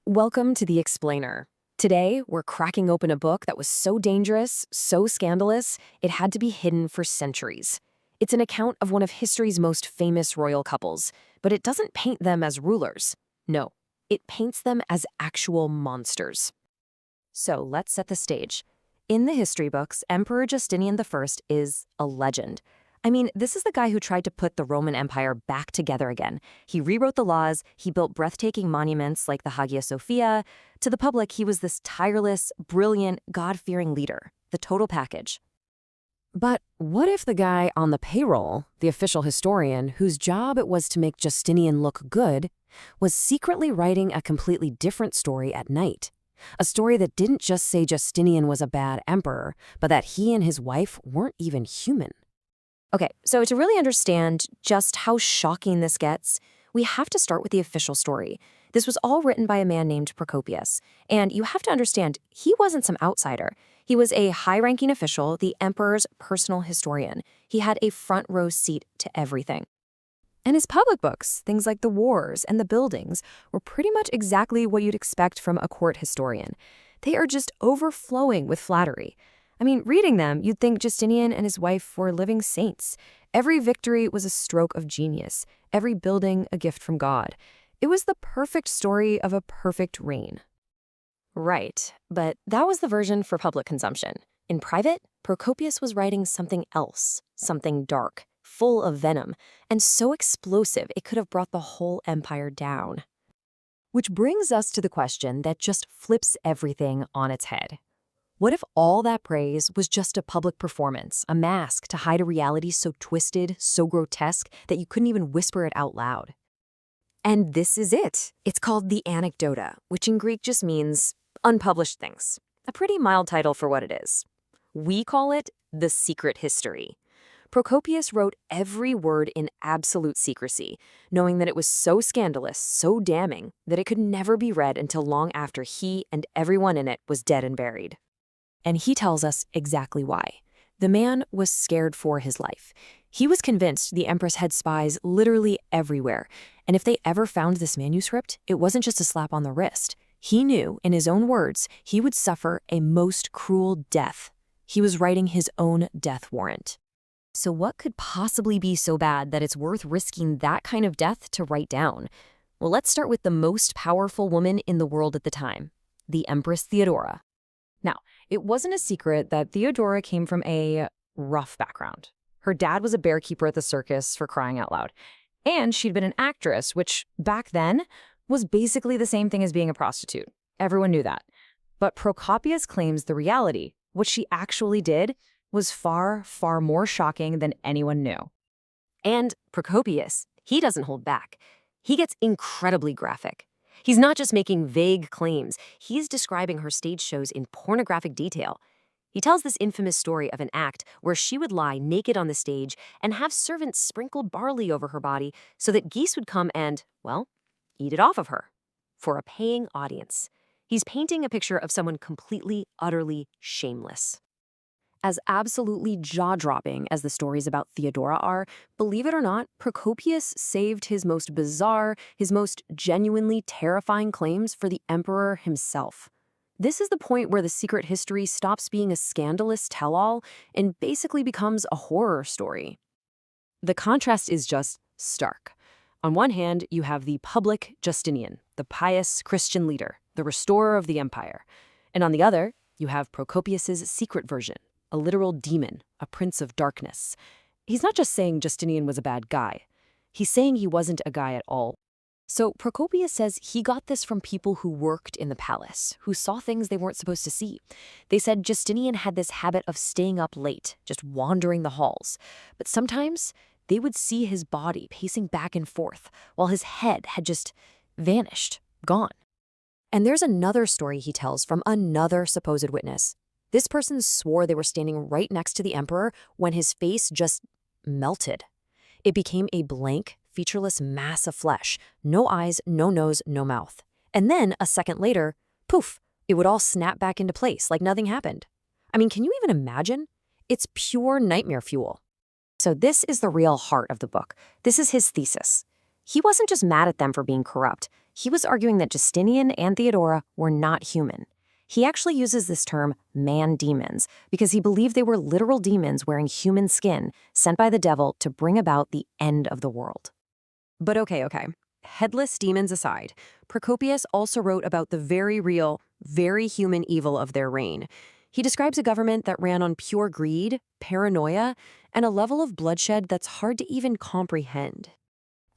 Welcome to The Explainer. Today, we're cracking open a book that was so dangerous, so scandalous, it had to be hidden for centuries. It's an account of one of history's most famous royal couples, but it doesn't paint them as rulers. No, it paints them as actual monsters. So let's set the stage. In the history books, Emperor Justinian I is a legend. I mean, this is the guy who tried to put the Roman Empire back together again. He rewrote the laws, he built breathtaking monuments like the Hagia Sophia. To the public, he was this tireless, brilliant, God-fearing leader, the total package. But what if the guy on the payroll, the official historian, whose job it was to make Justinian look good, was secretly writing a completely different story at night? A story that didn't just say Justinian was a bad emperor, but that he and his wife weren't even human. Okay, so to really understand just how shocking this gets, we have to start with the official story. This was all written by a man named Procopius, and you have to understand, he wasn't some outsider. He was a high-ranking official, the emperor's personal historian. He had a front-row seat to everything. And his public books, things like the wars and the buildings, were pretty much exactly what you'd expect from a court historian. They are just overflowing with flattery. I mean, reading them, you'd think Justinian and his wife were living saints. Every victory was a stroke of genius, every building a gift from God. It was the perfect story of a perfect reign. Right, but that was the version for public consumption. In private, Procopius was writing something else, something dark, full of venom, and so explosive it could have brought the whole empire down. Which brings us to the question that just flips everything on its head. What if all that praise was just a public performance, a mask to hide a reality so twisted, so grotesque, that you couldn't even whisper it out loud? And this is it. It's called the Anecdota, which in Greek just means unpublished things. A pretty mild title for what it is. We call it the secret history. Procopius wrote every word in absolute secrecy, knowing that it was so scandalous, so damning, that it could never be read until long after he and everyone in it was dead and buried. And he tells us exactly why. The man was scared for his life. He was convinced the Empress had spies literally everywhere, and if they ever found this manuscript, it wasn't just a slap on the wrist. He knew, in his own words, he would suffer a most cruel death. He was writing his own death warrant. So what could possibly be so bad that it's worth risking that kind of death to write down? Well, let's start with the most powerful woman in the world at the time, the Empress Theodora. Now, it wasn't a secret that Theodora came from a rough background. Her dad was a bearkeeper at the circus, for crying out loud. And she'd been an actress, which back then was basically the same thing as being a prostitute. Everyone knew that. But Procopius claims the reality, what she actually did, was far, far more shocking than anyone knew. And Procopius, he doesn't hold back. He gets incredibly graphic. He's not just making vague claims, he's describing her stage shows in pornographic detail. He tells this infamous story of an act where she would lie naked on the stage and have servants sprinkle barley over her body so that geese would come and, well, eat it off of her. For a paying audience. He's painting a picture of someone completely, utterly shameless. As absolutely jaw-dropping as the stories about Theodora are, believe it or not, Procopius saved his most bizarre, his most genuinely terrifying claims for the emperor himself. This is the point where the secret history stops being a scandalous tell-all and basically becomes a horror story. The contrast is just stark. On one hand, you have the public Justinian, the pious Christian leader, the restorer of the empire. And on the other, you have Procopius's secret version, a literal demon, a prince of darkness. He's not just saying Justinian was a bad guy. He's saying he wasn't a guy at all. So Procopius says he got this from people who worked in the palace, who saw things they weren't supposed to see. They said Justinian had this habit of staying up late, just wandering the halls. But sometimes they would see his body pacing back and forth, while his head had just vanished, gone. And there's another story he tells from another supposed witness. This person swore they were standing right next to the emperor when his face just melted. It became a blank, featureless mass of flesh. No eyes, no nose, no mouth. And then, a second later, poof, it would all snap back into place like nothing happened. I mean, can you even imagine? It's pure nightmare fuel. So this is the real heart of the book. This is his thesis. He wasn't just mad at them for being corrupt. He was arguing that Justinian and Theodora were not human. He actually uses this term man-demons because he believed they were literal demons wearing human skin sent by the devil to bring about the end of the world. But okay. Headless demons aside, Procopius also wrote about the very real, very human evil of their reign. He describes a government that ran on pure greed, paranoia, and a level of bloodshed that's hard to even comprehend.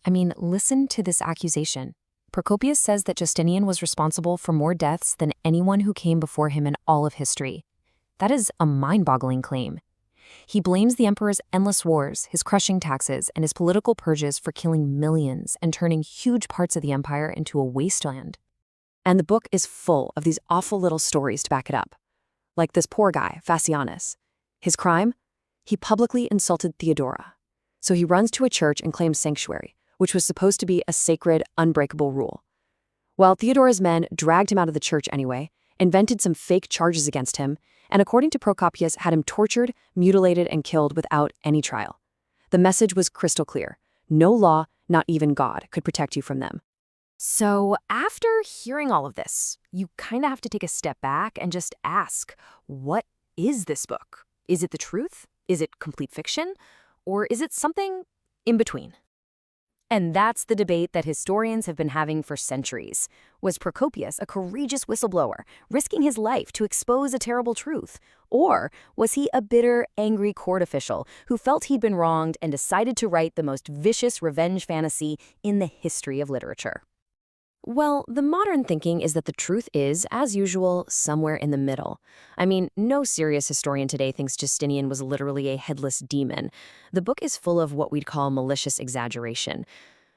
I mean, listen to this accusation. Procopius says that Justinian was responsible for more deaths than anyone who came before him in all of history. That is a mind-boggling claim. He blames the emperor's endless wars, his crushing taxes, and his political purges for killing millions and turning huge parts of the empire into a wasteland. And the book is full of these awful little stories to back it up. Like this poor guy, Fascianus. His crime? He publicly insulted Theodora. So he runs to a church and claims sanctuary, which was supposed to be a sacred, unbreakable rule. Well, Theodora's men dragged him out of the church anyway, invented some fake charges against him, and according to Procopius, had him tortured, mutilated, and killed without any trial. The message was crystal clear. No law, not even God, could protect you from them. So after hearing all of this, you kind of have to take a step back and just ask, what is this book? Is it the truth? Is it complete fiction? Or is it something in between? And that's the debate that historians have been having for centuries. Was Procopius a courageous whistleblower, risking his life to expose a terrible truth? Or was he a bitter, angry court official who felt he'd been wronged and decided to write the most vicious revenge fantasy in the history of literature? Well, the modern thinking is that the truth is, as usual, somewhere in the middle. I mean, no serious historian today thinks Justinian was literally a headless demon. The book is full of what we'd call malicious exaggeration.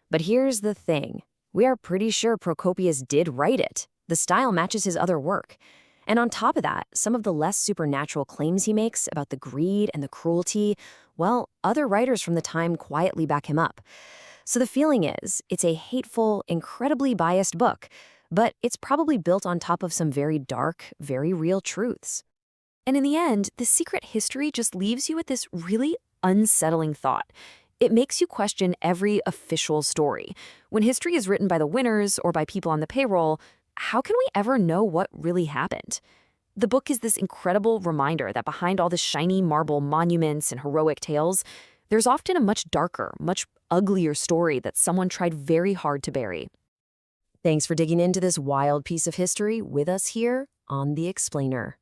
But here's the thing. We are pretty sure Procopius did write it. The style matches his other work. And on top of that, some of the less supernatural claims he makes about the greed and the cruelty, well, other writers from the time quietly back him up. So the feeling is, it's a hateful, incredibly biased book, but it's probably built on top of some very dark, very real truths. And in the end, The Secret History just leaves you with this really unsettling thought. It makes you question every official story. When history is written by the winners or by people on the payroll, how can we ever know what really happened? The book is this incredible reminder that behind all the shiny marble monuments and heroic tales, there's often a much darker, much uglier story that someone tried very hard to bury. Thanks for digging into this wild piece of history with us here on The Explainer.